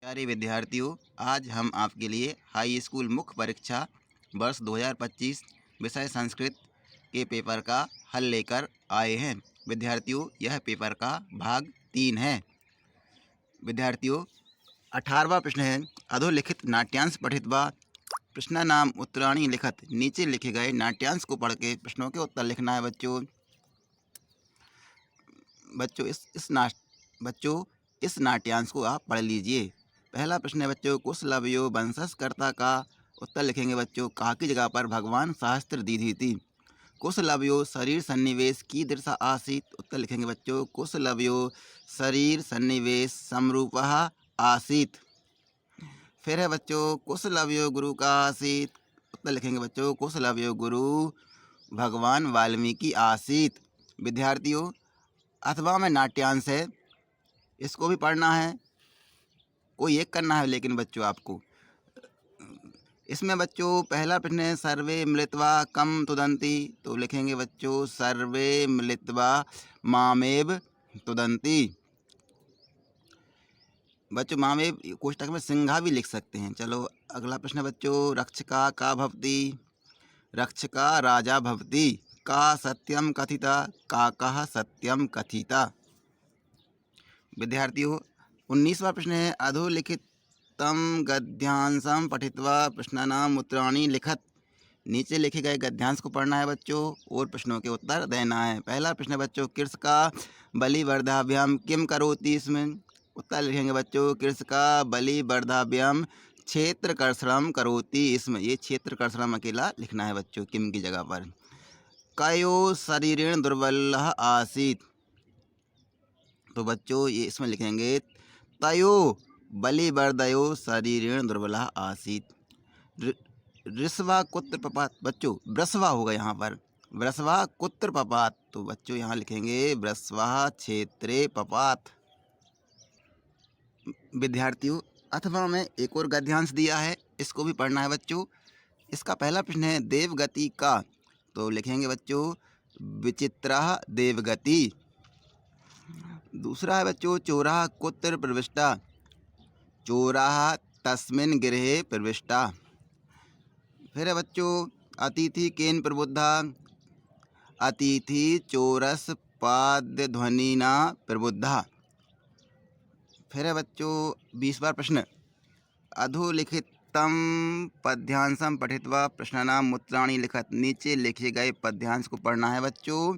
प्यारे विद्यार्थियों, आज हम आपके लिए हाई स्कूल मुख्य परीक्षा वर्ष 2025 विषय संस्कृत के पेपर का हल लेकर आए हैं। विद्यार्थियों, यह पेपर का भाग 3 है। विद्यार्थियों, 18वां प्रश्न है, अधोलिखित नाट्यांश पठित्वा प्रश्नानाम उत्तराणि लिखत। नीचे लिखे गए नाट्यांश को पढ़ के प्रश्नों के उत्तर लिखना है। बच्चों बच्चों इस नाट्यांश को आप पढ़ लीजिए। पहला प्रश्न है बच्चों, कुश लवयो वंशजकर्ता का उत्तर लिखेंगे। बच्चों, कहा की जगह पर भगवान सहस्त्र दीधी थी। कुश लवयो शरीर सन्निवेश की दृशा आसीत। उत्तर लिखेंगे बच्चों, कुश लवयो शरीर सन्निवेश समरूपः आसीत। फिर है बच्चों, कुश लवयो गुरु का आसीत। उत्तर लिखेंगे बच्चों, कुश लवयो गुरु भगवान वाल्मीकि आसीत। विद्यार्थियों, अथवा में नाट्यांश है, इसको भी पढ़ना है, कोई एक करना है। लेकिन बच्चों आपको इसमें बच्चों पहला प्रश्न है, सर्वे मिलित्वा कम तुदंती। तो लिखेंगे बच्चों, सर्वे मिलित्वा मामेव तुदंती। बच्चों मामेव कोष्टक में सिंघा भी लिख सकते हैं। चलो अगला प्रश्न बच्चों, रक्षका का भवति। रक्षका राजा भवति। का सत्यम कथिता। का कह सत्यम कथिता। विद्यार्थियों, 19वां प्रश्न है, अधोलिखितम गद्यांशम पठित्वा प्रश्नानाम उत्तराणि लिखत। नीचे लिखे गए गद्यांश को पढ़ना है बच्चों और प्रश्नों के उत्तर देना है। पहला प्रश्न है बच्चों, कृषका बलिवर्धाभ्याम किम करोति। इसमें उत्तर लिखेंगे बच्चों, कृषका बलिवर्धाभ्याम क्षेत्रकर्षणम करोति। इसमें ये क्षेत्रकर्षणम अकेला लिखना है बच्चों किम की जगह पर। कयो शरीरेण दुर्बलः आसीत। तो बच्चों ये इसमें लिखेंगे, तयो बलिवर्दयो शरीरेण दुर्बलः आसीत। ऋस्वा कुत्र पपात। बच्चों ब्रस्वा होगा यहाँ पर, ब्रस्वा कुत्र पपात। तो बच्चों यहाँ लिखेंगे ब्रस्वा क्षेत्रे पपात। विद्यार्थियों, अथवा में एक और गद्यांश दिया है, इसको भी पढ़ना है बच्चों। इसका पहला प्रश्न है, देवगति का। तो लिखेंगे बच्चों, विचित्रः देवगति। दूसरा है बच्चों, चोरः कुत्र प्रविष्टा। चोरः तस्मिन् गृहे प्रविष्टा। फिर है बच्चों, अतिथि केन प्रबुद्धा। अतिथि चोरस पाद्यध्वनिना प्रबुद्धा। फिर है बच्चों 20वां प्रश्न, अधोलिखितम पद्यांशम पठित्वा प्रश्नानाम उत्तराणि लिखत। नीचे लिखे गए पद्यांश को पढ़ना है बच्चों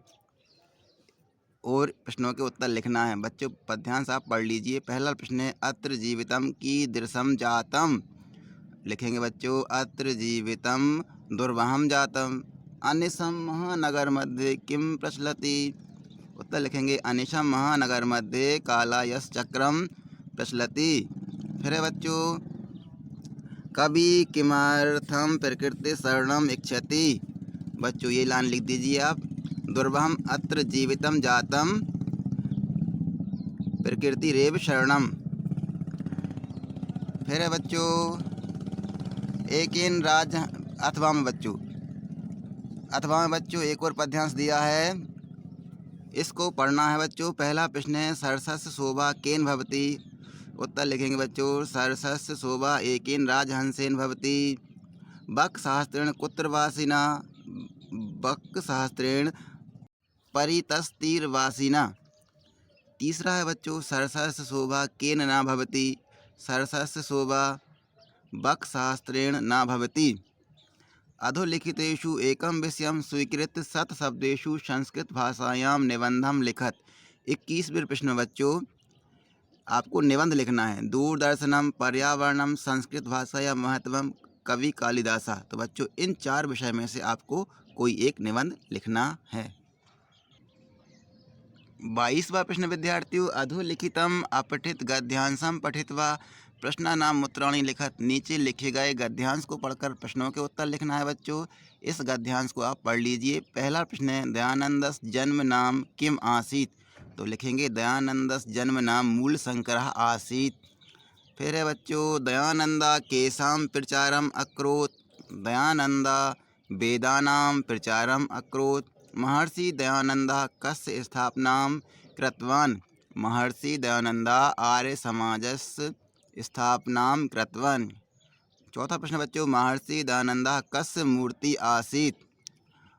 और प्रश्नों के उत्तर लिखना है। बच्चों पद्यांश आप पढ़ लीजिए। पहला प्रश्न है, अत्र जीवितम कीदृशम जातम। लिखेंगे बच्चों, अत्र जीवितम दुर्वहम जातम। अनिशम महानगर मध्ये किम प्रचलति। उत्तर लिखेंगे, अनिशम महानगर मध्ये कालायस चक्रम प्रचलति। फिर है बच्चों, कवि किमर्थम प्रकृति शरणम इच्छति। बच्चों ये लाइन लिख दीजिए आप, दुर्वहम अत्र जीवितम जातम प्रकृति रेव शरणम। फिर है बच्चों, एक इन राज। अथवा में बच्चों एक और पद्यांश दिया है, इसको पढ़ना है बच्चों। पहला प्रश्न है, सरसस्य शोभा केन भवति। उत्तर लिखेंगे बच्चों, सरसस्य शोभा एकेन राजहंसेन भवति। बक सहस्त्रेण कुत्र वासिना। बक सहस्त्रेण परितस्तीर्वासिना। तीसरा है बच्चों, सरसस्य शोभा केन न भवति। सरसस्य शोभा बक सहस्त्रेण न भवति। अधोलिखितेषु एकम विषयम स्वीकृत्य शत शब्देषु संस्कृत भाषायाम निबंधम लिखत। 21वें प्रश्न बच्चों आपको निबंध लिखना है। दूरदर्शनम, पर्यावरणम, संस्कृत भाषाया महत्वम, कवि कालिदासा। तो बच्चों इन 4 विषय में से आपको कोई एक निबंध लिखना है। 22वां प्रश्न विद्यार्थियों, अधोलिखितम अपठित गद्यांशम पठित्वा प्रश्नानाम उत्तराणि लिखत। नीचे लिखे गए गद्यांश को पढ़कर प्रश्नों के उत्तर लिखना है बच्चों। इस गद्यांश को आप पढ़ लीजिए। पहला प्रश्न है, दयानंदस जन्म नाम किम आसीत। तो लिखेंगे, दयानंदस जन्म नाम मूलशंकरः आसीत। फिर है बच्चों, दयानंदा केसाम प्रचारम अकरोत्। दयानंदा वेदानाम प्रचारम अकरोत्। महर्षि दयानंदा कस्य स्थापनां कृतवान्। महर्षि दयानंदा आर्य समाजस्य स्थापनां कृतवान्। चौथा प्रश्न बच्चों, महर्षि दयानंदा कस्य मूर्ति आसीत्?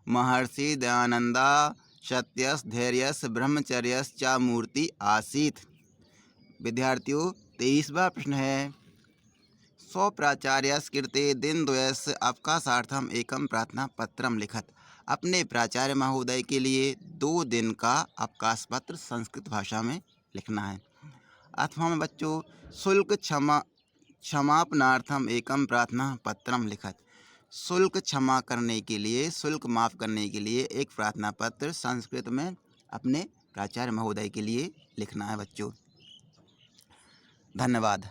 महर्षि दयानंदा सत्यस्य धैर्यस्य ब्रह्मचर्यस्य च मूर्ति आसीत्। विद्यार्थियों 23वां प्रश्न है, स्वप्राचार्यस्य कृते दिनद्वयस्य अवकाशार्थम एकं प्रार्थना पत्रम लिखत। अपने प्राचार्य महोदय के लिए 2 दिन का अवकाश पत्र संस्कृत भाषा में लिखना है। 8वां में बच्चों, शुल्क क्षमापनार्थम एकम प्रार्थना पत्रम लिखत। शुल्क क्षमा करने के लिए, शुल्क माफ़ करने के लिए एक प्रार्थना पत्र संस्कृत में अपने प्राचार्य महोदय के लिए लिखना है बच्चों। धन्यवाद।